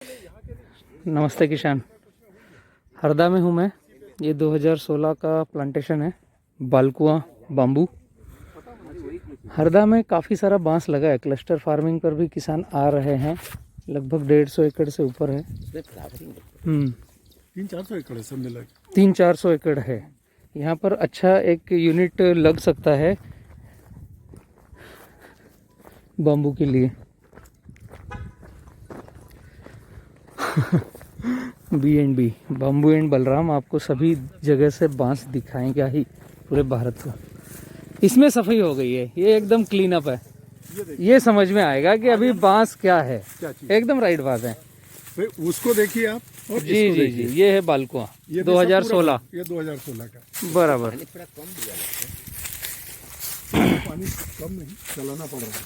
नमस्ते किसान। हरदा में हूँ मैं। ये 2016 का प्लांटेशन है बालकुआ बाम्बू। हरदा में काफ़ी सारा बांस लगा है। क्लस्टर फार्मिंग पर भी किसान आ रहे हैं। लगभग 150 एकड़ से ऊपर है। 300-400 एकड़ है सब मिला के। 300-400 एकड़ है। यहाँ पर अच्छा एक यूनिट लग सकता है बाम्बू के लिए। B&B बाम्बू एंड बलराम आपको सभी जगह से बांस दिखाएंगे ही पूरे भारत को। इसमें सफाई हो गई है, ये एकदम क्लीन अप है। ये समझ में आएगा कि अभी बांस क्या है। एकदम राइट बात है। उसको देखिए आप और जी जी जी, ये है बालकुआ 2016। ये 2016 का बराबर। पानी कम नहीं चलाना पड़ रहा है।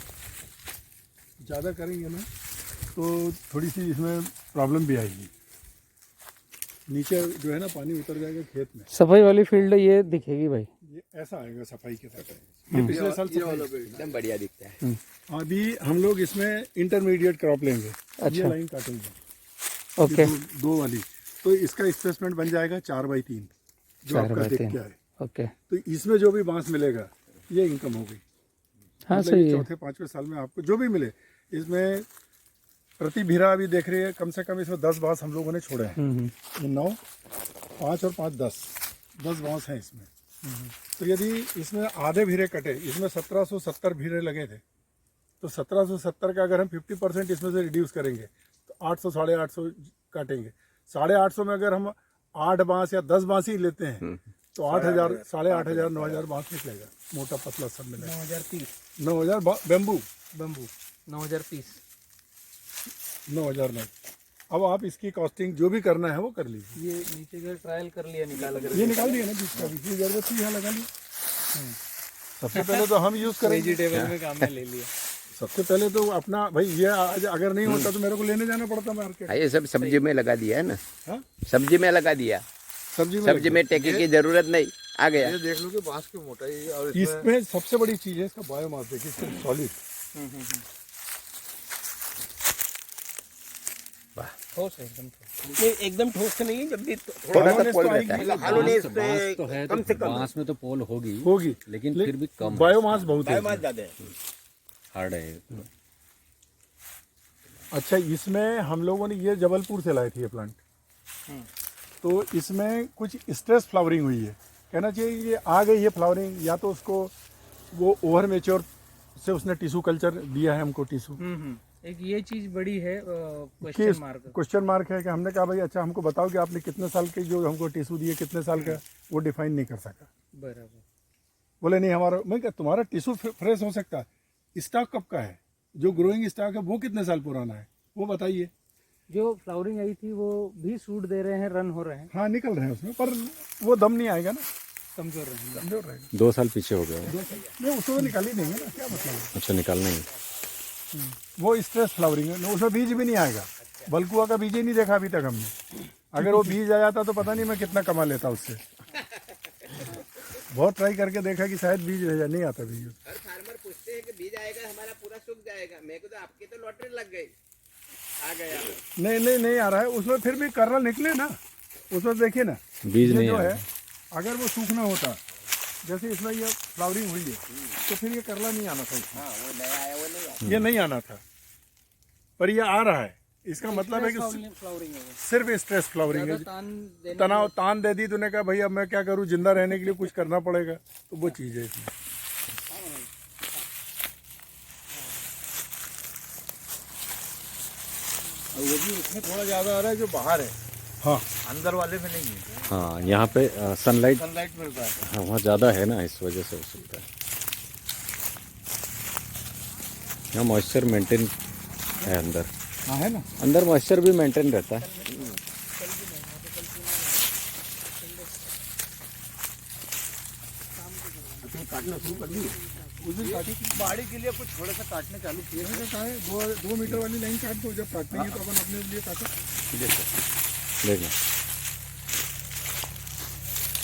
ज़्यादा करेंगे ना तो थोड़ी सी इसमें प्रॉब्लम भी आएगी। नीचे जो है ना पानी उतर जाएगा खेत में। सफाई वाली फील्ड ये दिखेगी भाई। ये ऐसा आएगा सफाई के साथ। ये पिछले साल एकदम बढ़िया दिखता है। अभी हम लोग इसमें इंटरमीडिएट क्रॉप लेंगे। अच्छा। ये लाइन काटेंगे। ओके। दो वाली तो इसका स्पेसमेंट बन जाएगा 4x3 जो आपका दिख के आए। ओके। तो इसमें जो भी बांस मिलेगा ये इनकम होगी। हाँ मतलब सही है। चौथे पांचवें साल में आपको जो भी मिले इसमें प्रति भीरा अभी देख रही है कम से कम इसमें 10 बांस हम लोगों ने छोड़े हैं। ये 9, 5 और 5 10 बांस हैं इसमें। तो यदि इसमें आधे भीरे कटे, इसमें 1770 भीरे लगे थे, तो 1770 का अगर हम 50% इसमें से रिड्यूस करेंगे तो 800 850 काटेंगे। 850 में अगर हम 8 बांस या 10 बांस ही लेते हैं तो 8000 8500 9000 बांस निकलेगा। मोटा पतला सब मिलेगा। 9000 बेम्बू 9030। 9000 नहीं। अब आप इसकी कॉस्टिंग जो भी करना है वो कर लीजिए। ये नीचे का ट्रायल कर लिया, ये निकाल दिया ना बीच का भी, ये जरूरत थी यहाँ लगा लिया। सबसे पहले तो हम यूज करेंगे। वेजिटेबल में काम में ले लिया। सबसे पहले तो अपना भाई ये आज अगर नहीं होता तो मेरे को लेने जाना पड़ता मार्केट। ये सब सब्जी में लगा दिया है ना। हाँ? सब्जी में लगा दिया। सब्जी में टेके की जरूरत नहीं, आ गया। ये देख लो कि बांस की मोटाई और इसमें सबसे बड़ी चीज है इसका बायोमास। देखिए सॉलिड ठोस है एकदम ठोस। एकदम ठोस तो नहीं है, जब भी थोड़ा सा पोल रहता है। हार्डनेस तो है कम से कम। बांस में तो पोल होगी लेकिन फिर भी कम बायोमास बहुत है। बायोमास ज्यादा है। हार्ड है। अच्छा, इसमें हम लोगों ने ये जबलपुर से लाए थे ये प्लांट। तो इसमें कुछ स्ट्रेस फ्लावरिंग हुई है। कहना चाहिए ये आ गई है फ्लावरिंग, या तो उसको वो ओवर मेच्योर से उसने टिश्यू कल्चर दिया है हमको टिश्यू। एक ये चीज बड़ी है क्वेश्चन मार्क है कि हमने कहा भाई अच्छा हमको बताओ कि आपने कितने साल के जो हमको टिश्यू दिए कितने साल का, वो डिफाइन नहीं कर सका। बराबर। बोले नहीं हमारा, मैं क्या तुम्हारा टिश्यू फ्रेश हो सकता है, स्टॉक कब का है, जो ग्रोइंग स्टॉक है वो कितने साल पुराना है वो बताइए। जो फ्लावरिंग आई थी वो भी सूट दे रहे हैं, रन हो रहे हैं। हाँ निकल रहे हैं उसमें, पर वो दम नहीं आएगा ना, कमजोर रहेंगे। कमजोर रहेगा। 2 साल पीछे हो गया। नहीं उसको तो निकाल ही देंगे ना, क्या मतलब है। अच्छा, निकालना ही। वो स्ट्रेस फ्लावरिंग है, उसमें बीज भी नहीं आएगा। बलकुआ का बीज ही नहीं देखा अभी तक हमने। अगर वो बीज आ जाता तो पता नहीं मैं कितना कमा लेता उससे। बहुत ट्राई करके देखा कि शायद बीज रह जाए, नहीं आता बीज। हर फार्मर पूछते हैं कि बीज आएगा हमारा पूरा सूख जाएगा। मेरे को तो आपकी तो लॉटरी लग गई, आ गया। नहीं आ रहा है उसमें, फिर भी कर्नल निकले ना उसमें। देखिए ना बीज नहीं जो आया। है, अगर वो सूखना होता जैसे इसमें ये फ्लावरिंग हुई है तो फिर ये करला नहीं आना था इसमें। वो नया आया, वो नहीं आया। ये नहीं आना था, पर ये आ रहा है। इसका मतलब है कि फ्लावरिंग है सिर्फ स्ट्रेस फ्लावरिंग है। तनाव तान दे दी तूने, कहा भाई अब मैं क्या करूं, जिंदा रहने के लिए कुछ करना पड़ेगा, तो वो चीज़ है इसमें। वो भी उसमें थोड़ा ज्यादा आ रहा है जो बाहर है। हाँ अंदर वाले में नहीं है। हाँ, यहाँ पे सनलाइट सनलाइट मिलता है। हाँ, वहाँ ज़्यादा है ना, इस वजह से हो सकता है। यहाँ मॉइस्चर मेंटेन है अंदर। हाँ है ना, अंदर मॉइस्चर भी मेंटेन रहता है। काटना शुरू कर दिए उस दिन काटी बाड़ी के लिए कुछ थोड़ा सा काटने चालू किए हैं। कहा है 2 मीटर वाली लाइन काट दो, जब काटेंगे तो अपन अपने लिए काटो। देखना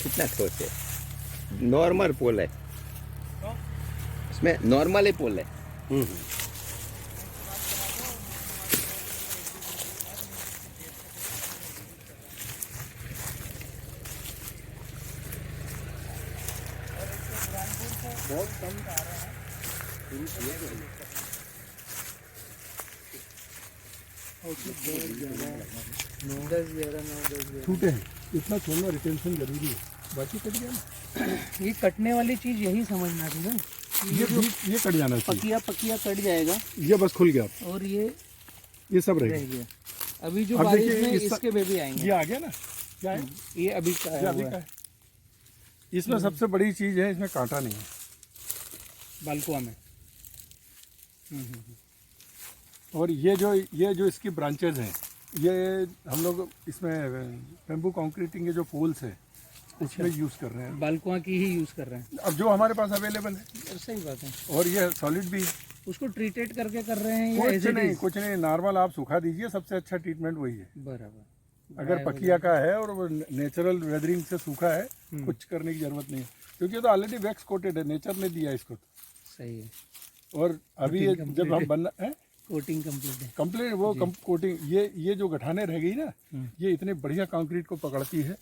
कितना ठोस है। नॉर्मल पोल है, इसमें नॉर्मल ही पोल है। बहुत कम आ रहा है। छूटे हैं, इतना छोड़ना रिटेंशन जरूरी है, बाकी कट गया ना। ये कटने वाली चीज यही समझना थी ना, ये कट जाना चाहिए, पकिया कट जाएगा ये बस खुल गया, और ये सब रह रहेगा। गया। अभी जो अब बारिश देखिए में इस- इसके बेबी आएंगे। ये आ गया ना, क्या है? ये अभी का ये अभी का है। इसमें सबसे बड़ी चीज है, इसमें कांटा नहीं है। बालकुआ में। और ये जो इसकी ब्रांचेज हैं, ये हम लोग इसमें बेम्बू कंक्रीटिंग के जो पोल्स है उसमें यूज कर रहे हैं। बालकुआ की ही यूज कर रहे हैं। अब जो हमारे पास अवेलेबल है, सही बात है। और ये सॉलिड भी है। उसको ट्रीटेड करके कर रहे हैं या एज इट कुछ नहीं, नॉर्मल आप सुखा दीजिए, सबसे अच्छा ट्रीटमेंट वही है। बराबर। अगर पकिया का है और वो नेचुरल वेदरिंग से सूखा है, कुछ करने की जरूरत नहीं है, क्योंकि ये तो ऑलरेडी वैक्स कोटेड है, नेचर ने दिया इसको तो। सही है। और अभी ये जब हम बना है कोटिंग कंप्लीट है। कंप्लीट वो कोटिंग, ये जो गठाने रह गई ना, ये इतने बढ़िया कंक्रीट को पकड़ती है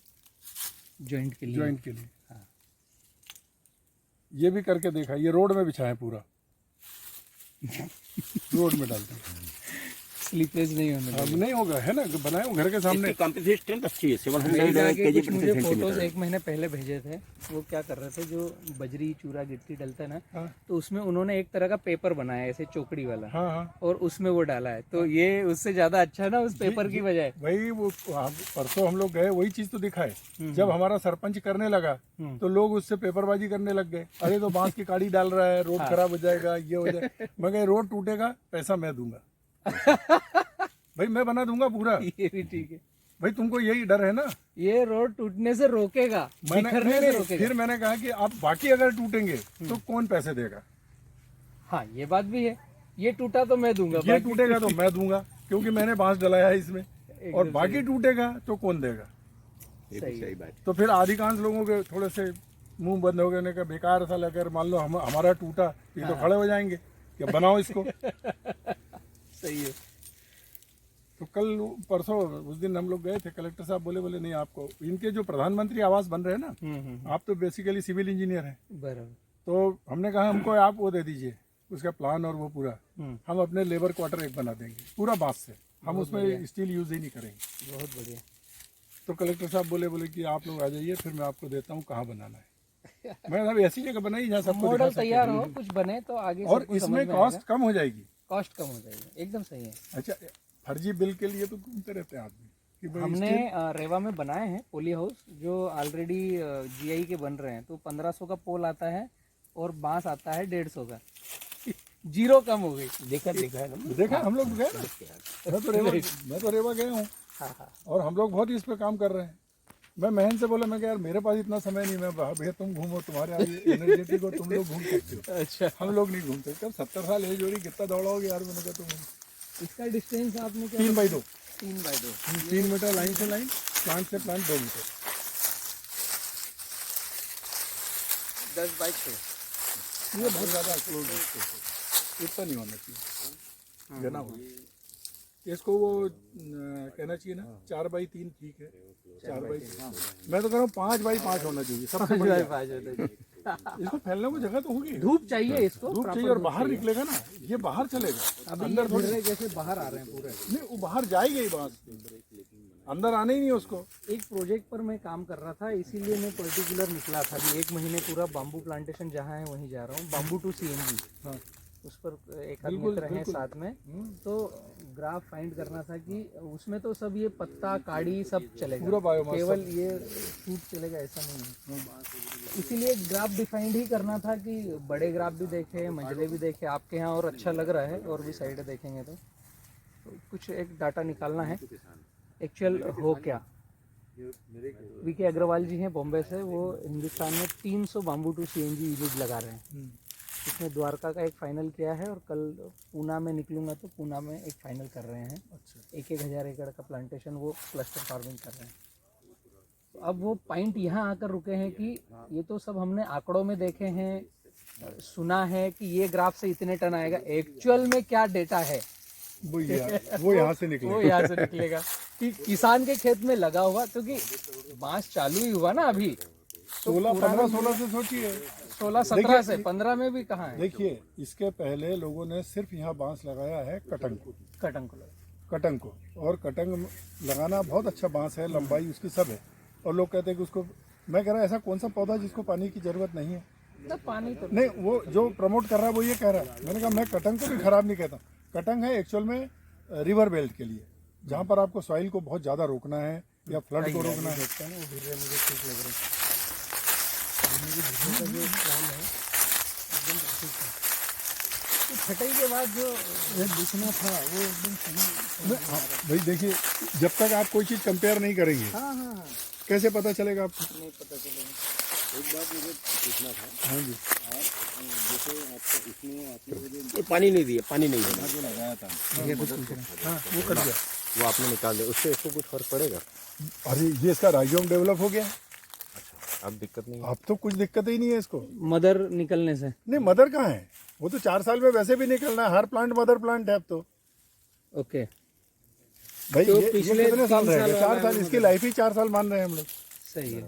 जॉइंट के लिए। जॉइंट के लिए। ये भी करके देखा, ये रोड में बिछाए पूरा, रोड में डालते हैं। स्लीपेज नहीं होने अब नहीं होगा, है ना, बनाए हो घर के सामने। कंपनी स्ट्रेंथ अच्छी है, 700 के केजी कुछ प्रति मुझे सेंटीमीटर फोटोज है। एक महीने पहले भेजे थे। वो क्या कर रहे थे, जो बजरी चूरा गिट्टी डलता है ना, हाँ। तो उसमें उन्होंने एक तरह का पेपर बनाया है, ऐसे चौकड़ी वाला, हाँ हाँ, और उसमें वो डाला है। तो ये उससे ज्यादा अच्छा है ना उस पेपर की बजाय। वही वो परसों हम लोग गए, वही चीज तो दिखा है। जब हमारा सरपंच करने लगा तो लोग उससे पेपरबाजी करने लग गए, अरे तो बांस की काड़ी डाल रहा है, रोड खराब हो जाएगा, ये हो जाएगा। मैं कहा रोड टूटेगा, पैसा मैं दूंगा। भाई मैं बना दूंगा पूरा। ये भी ठीक है। भाई तुमको यही डर है ना। ये रोड टूटने से रोकेगा, बिखरने से नहीं, रोकेगा। फिर मैंने कहा कि आप बाकी अगर टूटेंगे तो कौन पैसे देगा? हाँ, ये बात भी है। ये टूटा तो मैं दूंगा, ये टूटेगा तो मैं दूंगा, क्योंकि मैंने बांस डलाया है इसमें, और बाकी टूटेगा तो कौन देगा? ये भी सही बात तो फिर अधिकांश लोगों के थोड़े से मुंह बंद हो गए, उन्होंने कहा बेकार सा लगा, मान लो हमारा टूटा, ये तो खड़े हो जाएंगे कि बनाओ इसको। सही है। तो कल परसों उस दिन हम लोग गए थे, कलेक्टर साहब बोले नहीं, आपको इनके जो प्रधानमंत्री आवास बन रहे हैं ना, आप तो बेसिकली सिविल इंजीनियर हैं, बराबर। तो हमने कहा हमको आप वो दे दीजिए, उसका प्लान और वो पूरा, हम अपने लेबर क्वार्टर एक बना देंगे पूरा बांस से, हम उसमें स्टील यूज ही नहीं करेंगे। बहुत बढ़िया। तो कलेक्टर साहब बोले कि आप लोग आ जाइए, फिर मैं आपको देता हूँ कहाँ बनाना है। मैं साहब ऐसी जगह बनाई जहाँ सबको मॉडल दिखा सके। तैयार हो, कुछ बने तो आगे और सबको समझ इसमें में कॉस्ट आएगा। कम हो जाएगी। कॉस्ट कम हो जाएगी, एकदम सही है। अच्छा, फर्जी बिल के लिए तो घूमते रहते हैं आदमी कि भाई हमने रेवा में बनाए हैं पोली हाउस, जो ऑलरेडी जीआई के बन रहे हैं। तो 1500 का पोल आता है और बांस आता है 150 का। जीरो कम हो गई। देखा है ना। देखा हम लोग गए ना, मैं तो रेवा गया हूँ, और हम लोग बहुत इस पे काम कर रहे हैं। मैं महन से बोला, मैं यार मेरे पास इतना समय नहीं, मैं भैया तुम घूमो, तुम्हारे एनर्जेटिक हो, तुम लोग घूम सकते हो, अच्छा, हम लोग नहीं घूम सकते। अब 70 साल एज हो रही, कितना दौड़ाओगे यार? मैंने कहा तुम इसका डिस्टेंस आपने क्या? 3x2, 3x2। 3 मीटर लाइन से लाइन, प्लांट से प्लांट 2 मीटर। 10x6। ये बहुत ज्यादा क्लोज है, इतना नहीं होना चाहिए, घना हो। इसको वो कहना चाहिए ना 4x3 ठीक है, 4x, मैं तो कह रहा हूँ 5x5 होना चाहिए सबसे बढ़िया। इसको फैलने को जगह तो होगी, धूप चाहिए इसको, धूप चाहिए, और बाहर निकलेगा ना, ये बाहर चलेगा। अभी अंदर थोड़ी, जैसे बाहर आ रहे हैं पूरे। नहीं वो बाहर जाएगा ही, बात अंदर आने ही नहीं उसको। एक प्रोजेक्ट पर मैं काम कर रहा था, इसीलिए मैं पर्टिकुलर निकला था कि 1 महीने पूरा बाम्बू प्लांटेशन जहाँ है वहीं जा रहा हूँ। बाम्बू टू सीएनजी, हाँ, उस पर एक आध मित्र हैं साथ में, तो ग्राफ फाइंड करना था कि उसमें तो सब ये पत्ता काड़ी सब चलेगा, पूरा बायोमास, केवल ये शूट चलेगा ऐसा नहीं है। इसीलिए ग्राफ डिफाइंड ही करना था कि बड़े ग्राफ भी देखे, मंझले भी देखे। आपके यहाँ और अच्छा लग रहा है, और भी साइड देखेंगे तो कुछ एक डाटा निकालना है एक्चुअल हो क्या। वीके अग्रवाल जी हैं बॉम्बे से, वो हिंदुस्तान में 300 बाम्बू टू सीएनजी यूनिट लगा रहे हैं। इसमें द्वारका का एक फाइनल किया है, और कल पूना में निकलूंगा तो पूना में एक फाइनल कर रहे हैं। 1,000 एकड़ का प्लांटेशन वो क्लस्टर फार्मिंग कर रहे हैं। तो अब वो पॉइंट यहाँ आकर रुके हैं कि ये तो सब हमने आंकड़ों में देखे हैं, सुना है कि ये ग्राफ से इतने टन आएगा। एक्चुअल में क्या डेटा है वो यहाँ से निकलेगा, वो यहाँ से निकलेगा कि किसान के खेत में लगा हुआ, क्योंकि बांस चालू ही हुआ ना अभी। 16, 15, 16 से सोचिए, 2016-17 से 15 में भी कहाँ है? देखिए, इसके पहले लोगों ने सिर्फ यहाँ बांस लगाया है कटंग को, कटंग को, और कटंग लगाना बहुत अच्छा बांस है, लंबाई उसकी सब है। और लोग कहते हैं कि उसको, मैं कह रहा ऐसा कौन सा पौधा जिसको पानी की जरूरत नहीं है? ना पानी तो नहीं, वो जो प्रमोट कर रहा है वो ये कह रहा है। मैंने कहा मैं कटंग को भी खराब नहीं कहता। कटंग है एक्चुअल में रिवर बेल्ट के लिए, जहाँ पर आपको सॉइल को बहुत ज़्यादा रोकना है या फ्लड को रोकना है। छटाई के बाद जो दिखना था वो एकदम सही। भाई देखिए, जब तक आप कोई चीज़ कंपेयर नहीं करेंगे, हाँ, कैसे पता चलेगा आपको? नहीं पता चलेगा। एक बात मुझे पूछना था, हाँ जी, जैसे आपको इसमें आपने ये पानी नहीं दिया, पानी नहीं दिया, जो लगाया था हाँ वो कर दिया। वो आपने निकाल दिया, उससे इसको कुछ फर्क पड़ेगा? अरे ये इसका राइजोम डेवलप हो गया, अब दिक्कत नहीं है। अब तो कुछ दिक्कत ही नहीं है इसको। मदर निकलने से नहीं, मदर कहाँ है? वो तो 4 साल में वैसे भी निकलना है। हर प्लांट मदर प्लांट है अब तो। ओके। भाई तो ये पिछले कितने साल 3 रहेगा? साल 4 वाला साल, भी इसकी मदर। लाइफ ही 4 साल मान रहे हैं हम लोग। सही है।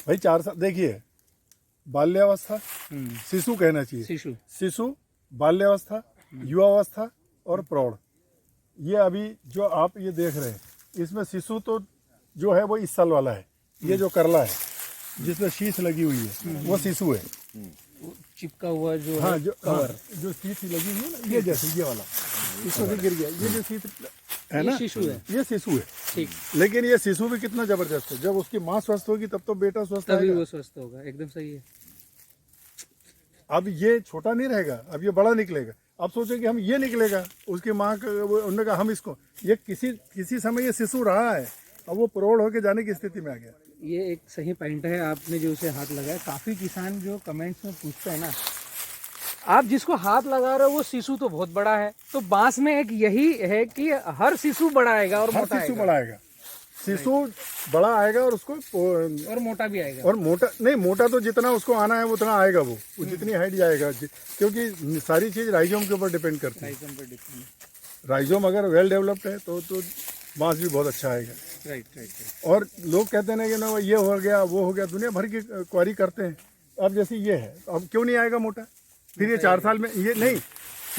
भाई 4 साल देखिए, बाल्यावस्था, शिशु कहना चाहिए, शिशु, शिशु, बाल्यावस्था, युवावस्था और प्रौढ़। ये अभी जो आप ये देख रहे हैं, इसमें शिशु तो जो है वो इस साल वाला है। ये जो करला है जिसमें शीश लगी हुई है वो शिशु है। चिपका हुआ जो हाँ, है जो कवर, जो शीश लगी हुई है ना, ये जैसे ये वाला, इसमें से गिर गया। ये जो शीश है ना, ये शिशु है। ये शिशु है। ठीक, लेकिन ये शिशु भी कितना जबरदस्त है। जब उसकी माँ स्वस्थ होगी तब तो बेटा स्वस्थ तभी रहेगा। वो स्वस्थ होगा। एकदम सही है। अब ये छोटा नहीं रहेगा, अब ये बड़ा निकलेगा। अब सोचो कि हम ये निकलेगा, उसकी माँ का उन्होंने कहा हम इसको, ये किसी समय ये शिशु रहा है, अब वो प्रौढ़ होके जाने की स्थिति में आ गया। ये एक सही पॉइंट है, आपने जो उसे हाथ लगाया। काफी किसान जो कमेंट्स में पूछते हैं ना, आप जिसको हाथ लगा रहे हो वो शिशु तो बहुत बड़ा है, तो बांस में एक यही है कि हर शिशु बड़ा आएगा और हर मोटा शिशु आएगा बड़ा आएगा, शिशु बड़ा आएगा और उसको और मोटा भी आएगा। और मोटा नहीं, मोटा तो जितना उसको आना है उतना आएगा, वो जितनी हाइट जाएगा, क्योंकि सारी चीज राइजोम के ऊपर डिपेंड करती है। राइजोम पर डिपेंड। राइजोम अगर वेल डेवलप्ड है तो बांस भी बहुत अच्छा आएगा। राइट। और लोग कहते हैं कि ना ये हो गया वो हो गया, दुनिया भर की क्वारी करते हैं। अब जैसे ये है, अब क्यों नहीं आएगा मोटा? फिर ये 4 साल में ये नहीं,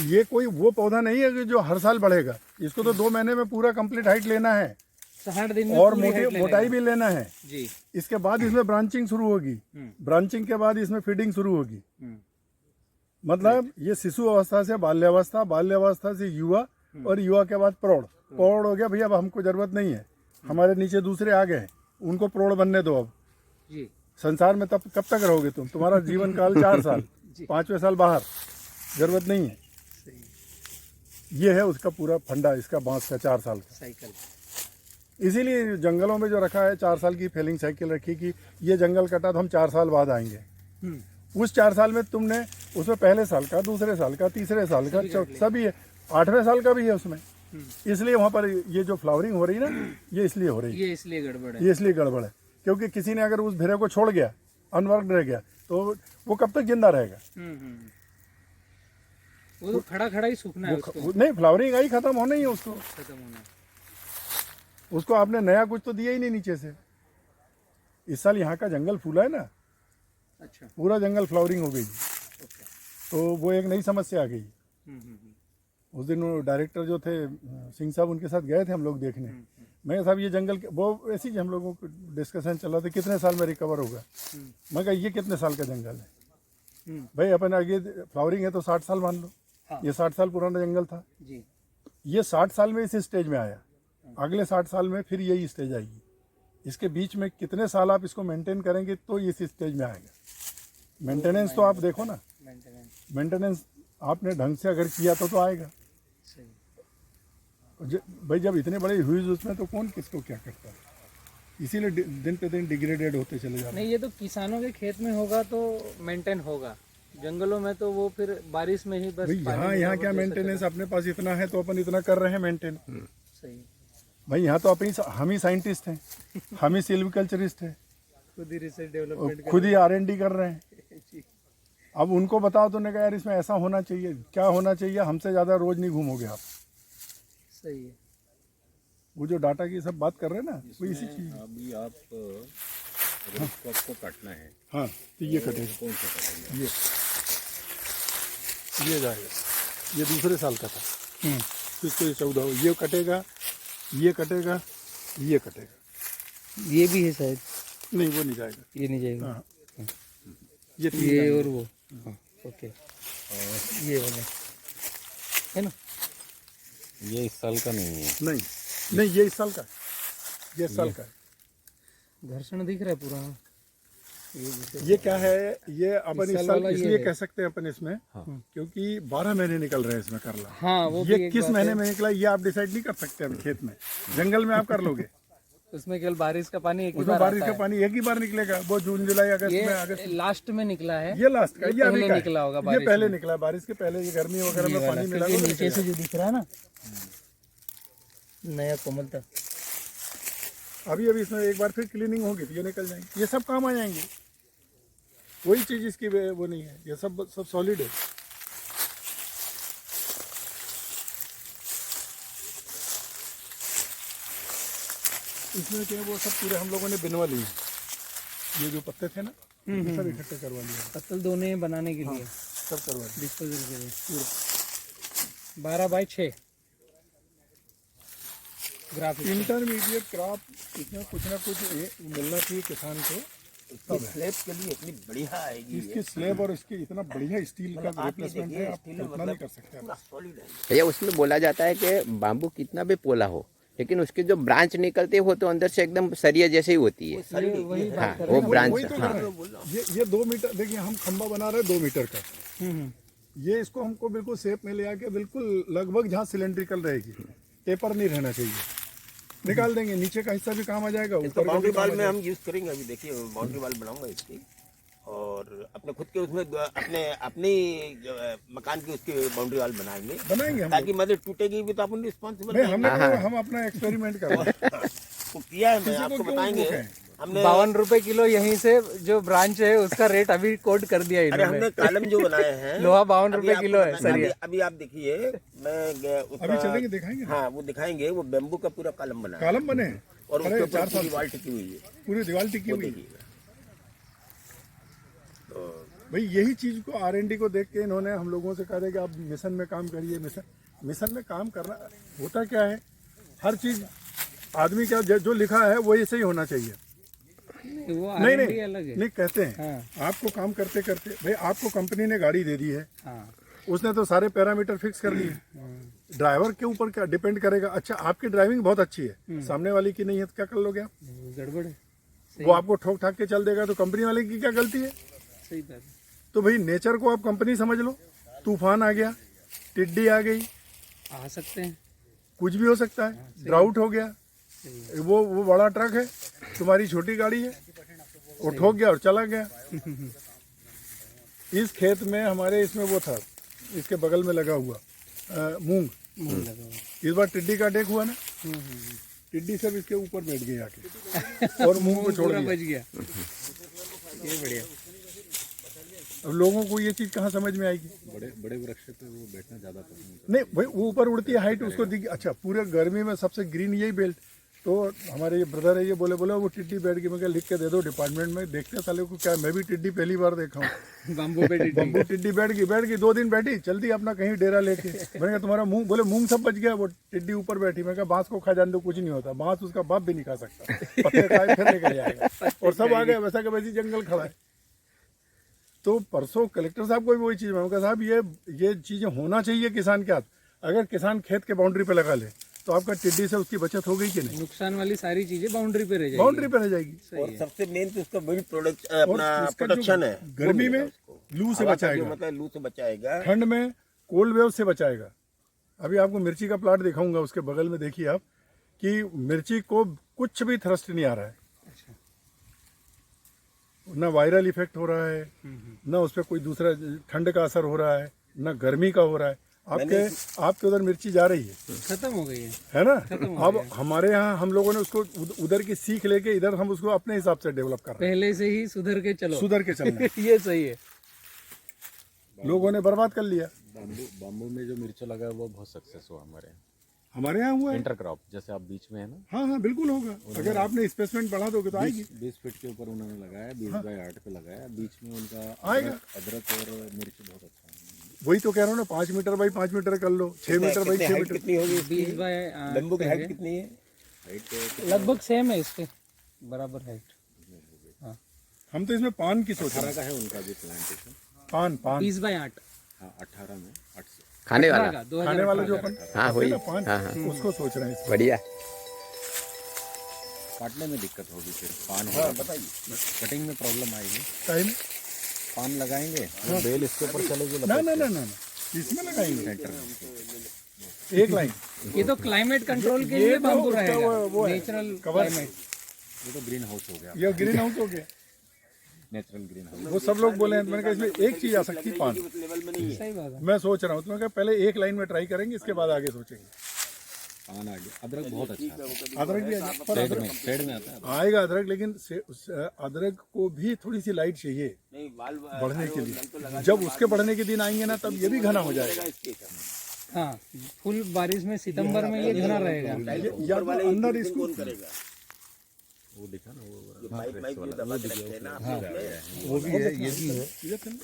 ये कोई वो पौधा नहीं है कि जो हर साल बढ़ेगा। इसको तो 2 महीने में पूरा कंप्लीट हाइट लेना है 60 दिन में और पूरी height ले मोटाई लेगा। भी लेना है। जी। इसके बाद इसमें ब्रांचिंग शुरू होगी, ब्रांचिंग के बाद इसमें फीडिंग शुरू होगी। मतलब ये शिशु अवस्था से बाल्यावस्था, बाल्यावस्था से युवा, और युवा के बाद प्रौढ़। प्रौढ़ हो गया भैया, अब हमको जरूरत नहीं है, हमारे नीचे दूसरे आ गए, उनको प्रौढ़ बनने दो। अब जी। संसार में तब कब तक रहोगे तुम? तुम्हारा जीवन काल 4 साल, 5वें साल बाहर, जरूरत नहीं है। ये है उसका पूरा फंडा, इसका बांस का 4 साल का साइकिल। इसीलिए जंगलों में जो रखा है 4 साल की फेलिंग साइकिल रखी कि ये जंगल कटा तो हम 4 साल बाद आएंगे। उस 4 साल में तुमने उसमें पहले साल का, दूसरे साल का, तीसरे साल का, सभी है, 8वें साल का भी है उसमें। इसलिए वहाँ पर ये जो फ्लावरिंग हो रही है ना, ये इसलिए हो रही है, ये इसलिए गड़बड़ है। ये इसलिए गड़बड़ है क्योंकि किसी ने अगर उस भेरे को छोड़ गया, अनवर्कड रह गया, तो वो कब तक जिंदा रहेगा? वो तो खड़ा ही सूखना है उसको, नहीं, फ्लावरिंग आई खत्म होना ही है उसको। खत्म होना है। उसको आपने नया कुछ तो दिया ही नहीं नीचे से। इस साल यहाँ का जंगल फूला है ना, अच्छा। पूरा जंगल फ्लावरिंग हो गई, तो वो एक नई समस्या आ गई। उस दिन वो डायरेक्टर जो थे सिंह साहब, उनके साथ गए थे हम लोग देखने। मैं साहब ये जंगल वो ऐसी ही हम लोगों को डिस्कशन चल रहा था कितने साल में रिकवर होगा। मैं कहा ये कितने साल का जंगल है भाई? अपन आगे फ्लावरिंग है तो 60 साल मान लो। हाँ। ये 60 साल पुराना जंगल था, जी। ये 60 साल में इस स्टेज में आया, अगले 60 साल में फिर यही स्टेज आएगी। इसके बीच में कितने साल आप इसको मेंटेन करेंगे तो इस स्टेज में आएगा। मेंटेनेंस तो आप देखो ना, मेंटेनेंस आपने ढंग से अगर किया तो आएगा। भाई जब इतने बड़े ह्यूज उसमें तो कौन किसको क्या करता है? इसीलिए दिन पे दिन डिग्रेडेड होते चले जा रहे हैं। नहीं, ये तो किसानों के खेत में होगा तो मेंटेन होगा, जंगलों में तो वो फिर बारिश में ही बस भाई यहाँ क्या मेंटेनेंस? अपने पास इतना है तो अपन इतना कर रहे हैं मेंटेन। सही। भाई यहाँ तो हम ही साइंटिस्ट हैं, हम ही सिल्विकल्चरिस्ट हैं, खुद ही रिसर्च डेवलपमेंट खुद ही R&D कर रहे हैं। अब उनको बताओ तो कहा यार इसमें ऐसा होना चाहिए, क्या होना चाहिए, हमसे ज़्यादा रोज नहीं घूमोगे आप। सही है। वो जो डाटा की सब बात कर रहे हैं ना, वो इसी चीज। अभी आप अगर इसको आपको काटना है हाँ तो ये कटेगा, कौन सा काटेंगे? ये जाएगा, ये दूसरे साल का था, फिर तो ये 14 हो, ये कटेगा, ये कटेगा, ये कटेगा, ये भी है शायद, नहीं वो नहीं जाएगा। ये नहीं जाएगा। हाँ ये 3 ये जाएंगे। और वो, हाँ ओके, ये वाला है ना। ये इस साल का नहीं है। नहीं नहीं ये इस साल का है, ये इस साल का है। घर्षण दिख रहा है पूरा। हाँ। ये क्या है, ये अपन इस इस साल साल वाला ये इसलिए है। कह सकते हैं अपन इसमें, क्योंकि 12 महीने निकल रहे हैं इसमें करला। हाँ वो ये भी एक किस बात महीने है। में निकला ये आप डिसाइड नहीं कर सकते अभी खेत में, जंगल में आप कर लोगे। उसमें केवल बारिश का पानी एक ही उसमें बार बारिश आता का है। पानी एक ही बार निकलेगा, वो जून जुलाई अगस्त में, अगस्त ये लास्ट में निकला है। ये लास्ट का, ये ये अभी पहले का है। निकला होगा ये बारिश पहले में। निकला, बारिश के पहले ये गर्मी वगैरह ये में वाला, पानी मिला क्योंकि तो नीचे से निकलेगा। जो दिख रहा है ना नया कोमलता। अभी अभी इसमें एक बार फिर क्लीनिंग होगी तो ये निकल जाएंगे, ये सब काम आ जाएंगे। वही चीज इसकी वो नहीं है, ये सब सॉलिड है। इसमें क्या है, वो सब पूरे हम लोगों ने बिनवा लिए, ये जो पत्ते थे ना ये सब इकट्ठे करवा लिए, पत्तल दोने बनाने के लिए, सब करवा लिए डिस्पोजल के लिए। पूरा। 12/6 ग्राफ। इंटरमीडिएट क्रॉप इसमें कुछ ना कुछ मिलना चाहिए किसान को। स्लैब के लिए इतनी बढ़िया आएगी इसकी स्लेब और इसकी इतना बढ़िया स्टील का रिप्लेसमेंट है, आप कल्पना नहीं कर सकते आप। सॉलिड है भैया। उसमें बोला जाता है कि बाम्बू कितना भी पोला हो लेकिन उसके जो ब्रांच निकलते हो तो अंदर से एकदम सरिया जैसे ही होती है। वही हाँ बात कर वो रहे ब्रांच। वही तो कर रहे हैं। ये 2 मीटर देखिए, हम खंबा बना रहे हैं 2 मीटर का, हैं। ये इसको हमको बिल्कुल शेप में ले आके बिल्कुल लगभग जहाँ सिलेंड्रिकल रहेगी, टेपर नहीं रहना चाहिए, निकाल देंगे, नीचे का हिस्सा भी काम आ जाएगा, ऊपर का भी बाउंड्री काम वाल आ में जाएगा। हम यूज करेंगे। अभी देखिए बाउंड्री वाल बनाऊंगा इसकी, और अपने खुद के उसमें अपने मकान की उसकी बाउंड्री वाल बनाएंगे बनाएंगे हम ताकि मतलब टूटेगी भी तो अपन रिस्पॉन्सिबल नहीं, हम अपना एक्सपेरिमेंट कर रहे हैं। वो किया है। मैं किसी को आपको क्यों बताएंगे। वो कहें? हमने 52 रुपए किलो यहीं से जो ब्रांच है उसका रेट अभी कोड कर दिया अरे इन्होंने। हमने कॉलम जो बनाए हैं लोहा 52 अभी रुपए आपको किलो है बताएं- सरिया। अभी आप देखिए, मैं अभी चलेंगे दिखाएंगे, हाँ वो दिखाएंगे। वो बेम्बू का पूरा कॉलम बना है कॉलम बने हैं। और उसके अरे ऊपर 4 साल पूरी वाल टिकी हुई है। पूरी दीवार टिकी वो हुई है। देखिएगा। भाई यही चीज को R&D को देख के इन्होंने हम लोगों से कहा था कि आप मिशन में काम करिए। मिशन में काम करना होता क्या है, हर चीज आदमी का जो लिखा है वो ऐसे ही होना चाहिए। वो नहीं R&D नहीं अलग है। नहीं कहते हैं, हाँ। आपको काम करते करते भाई आपको कंपनी ने गाड़ी दे दी है, हाँ। उसने तो सारे पैरामीटर फिक्स कर दिए। ड्राइवर के ऊपर क्या डिपेंड करेगा। अच्छा आपकी ड्राइविंग बहुत अच्छी है, सामने वाले की नहीं है तो क्या कर लोगे आप? गड़बड़ है। वो आपको ठोक ठाक के चल देगा तो कंपनी वाले की क्या गलती है? सही बात है। तो भाई नेचर को आप कंपनी समझ लो। तूफान आ गया, टिड्डी आ गई, आ सकते हैं। कुछ भी हो सकता है, ड्राउट हो गया, वो बड़ा ट्रक है, तुम्हारी छोटी गाड़ी है, वो ठोक गया और चला गया। इस खेत में हमारे इसमें वो था, इसके बगल में लगा हुआ मूंग। इस बार टिड्डी का अटैक हुआ ना, टिड्डी सब इसके ऊपर बैठ गई आके और मूंग को छोड़ पूरा दिया। बच गया। ये बढ़िया। अब लोगों को ये चीज कहाँ समझ में आएगी? बड़े बड़े वृक्ष पे वो बैठना ज्यादा पसंद नहीं भाई वो ऊपर उड़ती है हाइट उसको दिख। अच्छा पूरे गर्मी में सबसे ग्रीन यही बेल्ट। तो हमारे ये ब्रदर है, ये बोले वो टिड्डी बैठ गई। मैं क्या लिख के दे दो डिपार्टमेंट में, देखते हैं साले को क्या। मैं भी टिड्डी पहली बार देखा हूँ। बम्बू पे टिड्डी। बम्बू टिड्डी बैठ गई 2 दिन बैठी, चल दी अपना कहीं डेरा लेके। मैंने कहा तुम्हारा मूंग, बोले मूंग सब बच गया, वो टिड्डी ऊपर बैठी। मैं कहा बांस को खा जाने दो, कुछ नहीं होता, बांस उसका बाप भी नहीं खा सकता, पत्ते खाए फिर निकल जाएगा। और सब आ गए, वैसा का वैसी जंगल खड़ा है। तो परसों कलेक्टर साहब को भी वही चीज, मैं कहा साहब ये चीजें होना चाहिए किसान के हाथ। अगर किसान खेत के बाउंड्री पे लगा ले तो आपका टिड्डी से उसकी बचत हो गई कि नहीं? नुकसान वाली सारी चीजें बाउंड्री पे रह जाएगी। बाउंड्री पे रह जाएगी। और सबसे मेन तो उसका वही प्रोडक्ट और अपना इसका जो प्रोडक्शन है। गर्मी में लू से हवा का जो बचाएगा, मतलब लू से बचाएगा। ठंड में कोल्ड वेव से बचाएगा। अभी आपको मिर्ची का प्लाट दिखाऊंगा, उसके बगल में देखिए आप कि मिर्ची को कुछ भी थ्रस्ट नहीं आ रहा है, ना वायरल इफेक्ट हो रहा है, ना उस पर कोई दूसरा ठंड का असर हो रहा है, ना गर्मी का हो रहा है। आपके उधर मिर्ची जा रही है, खत्म हो गई है ना? अब हमारे यहाँ हम लोगों ने उसको उधर की सीख लेके इधर हम उसको अपने हिसाब से डेवलप कर रहे पहले से ही सुधर के चलो। हैं, सुधर के चलना है। ये सही है। लोगों ने बर्बाद कर लिया। बाम्बू में जो मिर्चा लगा है वो बहुत सक्सेस हुआ हमारे यहाँ। हमारे यहाँ हुआ है। इंटरक्रॉप जैसे आप बीच में है ना, हाँ हाँ बिल्कुल होगा, अगर आपने स्पेसमेंट बढ़ा दोगे तो आएगी। 20 फीट के ऊपर उन्होंने लगाया, 20 बाय 8 पे लगाया, बीच में उनका आएगा। अदरक और मिर्च बहुत अच्छा है। वही तो कह रहा हूँ ना, 5 मीटर बाई 5 मीटर कर लो, 6 मीटर बाई 6 हाइट मीटर। कितनी होगी इसकी? 20 बाय बम्बू की हाइट कितनी है? लगभग सेम है इसके, बराबर हाइट। हम तो इसमें पान की सोच रहे 18 का है उनका भी प्लांटेशन। हैं। पान पान 20 बाय 8 हाँ 18 में 8 से खाने वाला। खाने वाला जो अपन हाँ वही। ना पान, हाँ हाँ उसको सोच रहे हैं इसमें। बढ़िया। काटने में दिक्कत होगी फिर पान। हाँ बताइए, कटिंग में प्रॉब्लम आएगी। टाइम पान लगाएंगे तो बेल इसके ऊपर चलेगी, ना ना ना ना ना, इसमें लगाएंगे एक लाइन। ये तो क्लाइमेट कंट्रोल के लिए तो बाम्बू उसका रहेगा, वो है, नेचुरल कवर। क्लाइमेट। ये तो ग्रीन हाउस हो गया, ये ग्रीन हाउस हो गया। Natural green house. वो सब लोग बोले हैं, तो मैंने कहा इसमें एक चीज आ सकती है, पान। सही बात है। मैं सोच रहा हूँ, तो मैं कहा पहले एक लाइन में ट्राई करेंगे, इसके बाद आगे सोचेंगे। पान आ गया। अदरक बहुत अच्छा है, अदरक भी आएगा, पर शेड में आता है। आएगा अदरक, लेकिन अदरक को भी थोड़ी सी लाइट चाहिए नहीं बाल बढ़ने के लिए। जब उसके बढ़ने के दिन आएंगे ना, तब ये भी घना हो जाएगा। हाँ, फुल बारिश में सितंबर में ये घना रहेगा। या तो अंदर इसको कौन करेगा? वो दिखा ना वो माइक माइक ये दबा के रखते हैं ना वो भी है, ये भी है।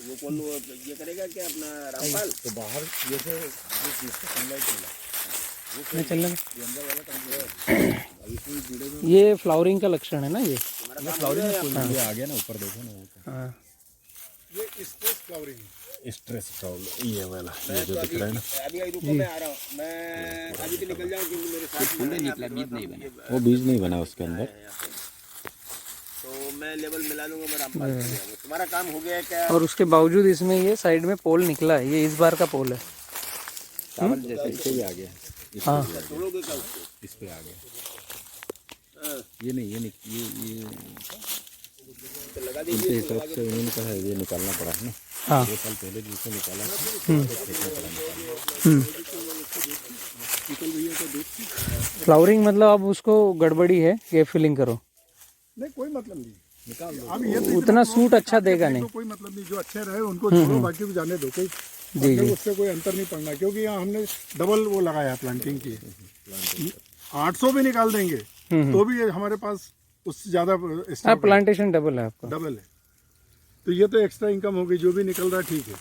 वो कौन ये करेगा क्या अपना रामपाल? तो बाहर जैसे सनलाइट मिला, मैं चलने ये फ्लावरिंग का लक्षण है ना ये। फ्लावरिंग ये आ गया ना ऊपर, देखो ना वो हाँ, ये स्ट्रेस फ्लावरिंग स्ट्रेस प्रॉब्लम ये वाला, ये जो दिख रहा है ना, अभी रुको, मैं आ रहा हूँ, मैं अभी तो निकल जाऊँ क्योंकि मेरे साथ में निकला, बीज नहीं बना। वो बीज नहीं बना उसके अंदर। तो मैं लेवल मिला लूंगा, मैं रामपाल को ले आऊंगा। तुम्हारा काम हो गया है क्या? और उसके बावजूद इसमें ये साइड में पोल निकला है, ये इस बार का पोल है। चावल जैसे इससे भी आ गया, हाँ, तोड़ोगे क्या उसको? इस पे आ गया। ये नहीं, ये तो लगा इनके दीजिए। हिसाब से उन्होंने कहा है ये निकालना पड़ा है ना। हाँ। 2 साल पहले जिसे निकाला था, फ्लावरिंग मतलब अब उसको गड़बड़ी है, ये फिलिंग करो। नहीं, कोई मतलब नहीं, निकाल दो। अब ये तो उतना सूट अच्छा देगा नहीं। कोई मतलब नहीं, जो अच्छे रहे उनको छोड़ो, बाकी को जाने दो। कोई मतलब उससे कोई अंतर नहीं पड़ना, क्योंकि यहाँ हमने डबल वो लगाया प्लांटिंग की। 800 भी निकाल देंगे तो भी ये हमारे पास उससे ज्यादा हाँ, प्लांटेशन डबल है आपका। डबल है। तो ये तो एक्स्ट्रा इनकम होगी, जो भी निकल रहा है ठीक है,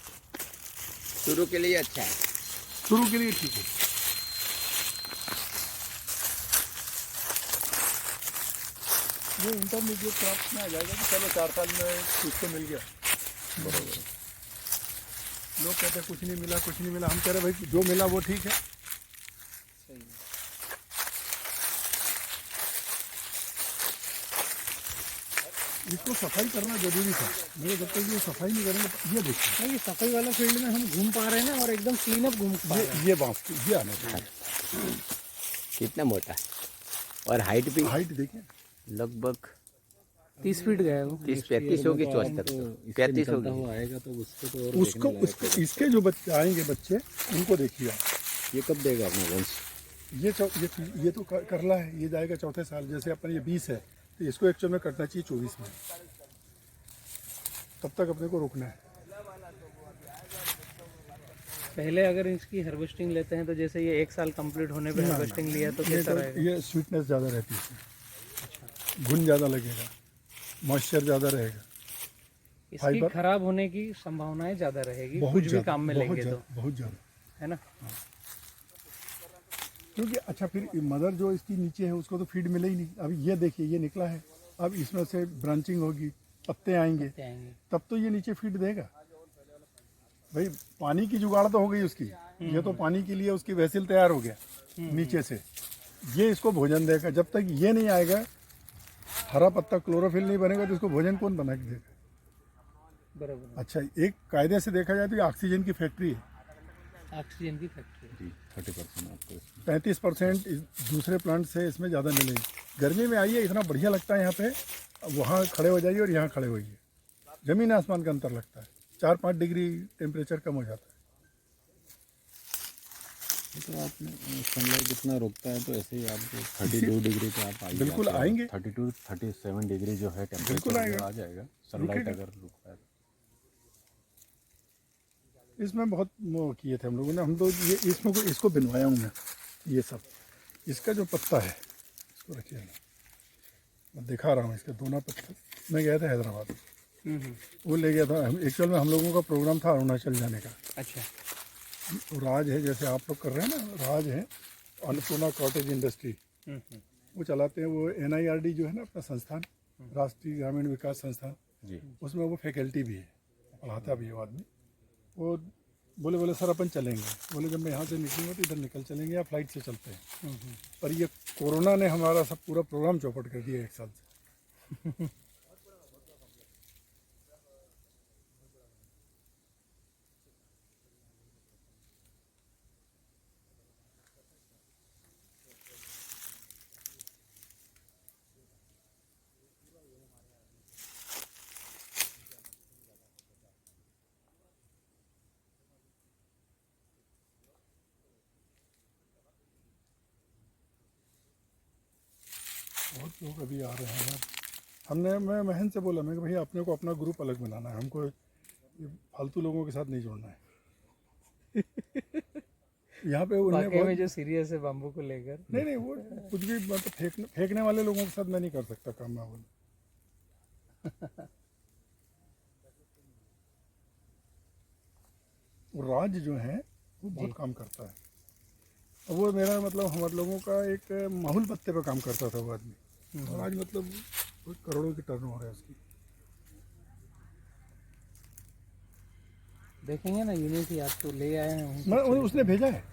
शुरू के लिए अच्छा है। शुरू के लिए ठीक है। ये इंटरमीडिएट क्रॉप्स में आ जाएगा कि चलो 4 साल में कुछ तो मिल गया। बराबर। लोग कहते हैं कुछ नहीं मिला, कुछ नहीं मिला। हम कह रहे भाई जो मिला वो ठीक है। इसको सफाई करना जरूरी था, मेरे जब तक ये सफाई नहीं करेंगे। ये देखिए, नहीं, सफाई वाला फील्ड में हम घूम पा रहे हैं ना, और एकदम क्लीन अप घूम पा रहे हैं। ये बांस ये आना चाहिए। कितना मोटा और हाइट भी हाइट देखिए, लगभग 30 फीट गया है वो। 30-35 होगी, 74 35 होगी। वो आएगा तो उसको तो और उसको इसके जो बच्चे आएंगे बच्चे, उनको देखिए आप। ये कब देगा अपना वंश? ये तो करला है, ये जाएगा चौथे साल। जैसे अपन ये 20 है, तो इसको एक्चुअल में कटना चाहिए 24 में। तब तक अपने को रोकना है। पहले अगर इसकी हार्वेस्टिंग लेते हैं तो जैसे ये 1 साल कंप्लीट होने पे हार्वेस्टिंग लिया तो कैसा रहेगा? ये स्वीटनेस ज़्यादा रहती है इसमें, घुन ज़्यादा लगेगा, मॉइस्चर ज़्यादा रहेगा। इसकी फाइबर- खराब होने की संभावनाएं ज्यादा रहेगी, बहुत कुछ भी ज़्यादा, काम में बहुत लेंगे तो, ज़्यादा, बहुत ज़्यादा। है ना? क्योंकि अच्छा, फिर मदर जो इसकी नीचे है उसको तो फीड मिले ही नहीं। अब ये देखिए, ये निकला है, अब इसमें से ब्रांचिंग होगी, पत्ते आएंगे, आएंगे। तब तो ये नीचे फीड देगा। भाई पानी की जुगाड़ तो हो गई उसकी, ये तो पानी के लिए उसकी वैसिल तैयार हो गया नीचे से। ये इसको भोजन देगा। जब तक ये नहीं आएगा, हरा पत्ता क्लोरोफिल नहीं बनेगा, तो इसको भोजन कौन बना के देगा? बराबर। अच्छा, एक कायदे से देखा जाए तो ये ऑक्सीजन की फैक्ट्री है। ऑक्सीजन की फैक्ट्री। 30% आपको इसमें। 35% दूसरे प्लांट से इसमें ज़्यादा मिलेगी। गर्मी में आइए, इतना बढ़िया लगता है यहाँ पे। वहाँ खड़े हो जाइए और यहाँ खड़े होइए, ज़मीन आसमान का अंतर लगता है। 4-5 डिग्री टेम्परेचर कम हो जाता है। तो आपने सनलाइट जितना रोकता है, तो ऐसे ही आपको 32 डिग्री पे आप आइए। बिल्कुल आएंगे। 32-37 डिग्री जो है बिल्कुल टेम्परेचर आएगा। आ जाएगा सनलाइट रुकेगा। अगर रुकता है। इसमें बहुत वो किए थे हम लोगों ने। हम तो ये इसको बनवाया हूँ मैं, ये सब इसका जो पत्ता है, इसको रखिए ना, मैं दिखा रहा हूँ इसका दोना पत्ता। मैं गया था हैदराबाद, वो ले गया था। एक्चुअल में हम लोगों का प्रोग्राम था अरुणाचल जाने का। अच्छा। तो राज है, जैसे आप लोग कर रहे हैं ना, राज है अन्नपूर्णा कॉटेज इंडस्ट्री, वो चलाते हैं। वो NIRD जो है ना अपना संस्थान, राष्ट्रीय ग्रामीण विकास संस्थान, उसमें वो फैकल्टी भी है, पढ़ाता भी है वो आदमी। वो बोले सर अपन चलेंगे। बोले जब मैं यहाँ से निकलूँगा तो इधर निकल चलेंगे या फ्लाइट से चलते हैं। पर ये कोरोना ने हमारा सब पूरा प्रोग्राम चौपट कर दिया 1 साल से। बहुत लोग अभी आ रहे हैं। मैं महन से बोला, मैं कि भैया अपने को अपना ग्रुप अलग बनाना है, हमको ये फालतू लोगों के साथ नहीं जोड़ना है। यहाँ पे उन्हें वाकई में जो सीरियस है बाम्बू को लेकर। नहीं वो कुछ भी मतलब फेंकने वाले लोगों के साथ मैं नहीं कर सकता काम। मैं बोला वो राज जो है वो बहुत काम करता है। अब वो मेरा मतलब हमारे लोगों का एक माहौल पत्ते पे काम करता था वो आदमी, और आज मतलब करोड़ों की टर्नओवर है उसकी। देखेंगे ना यूनिटी, आज तो ले आए हैं। मैं उसने भेजा है।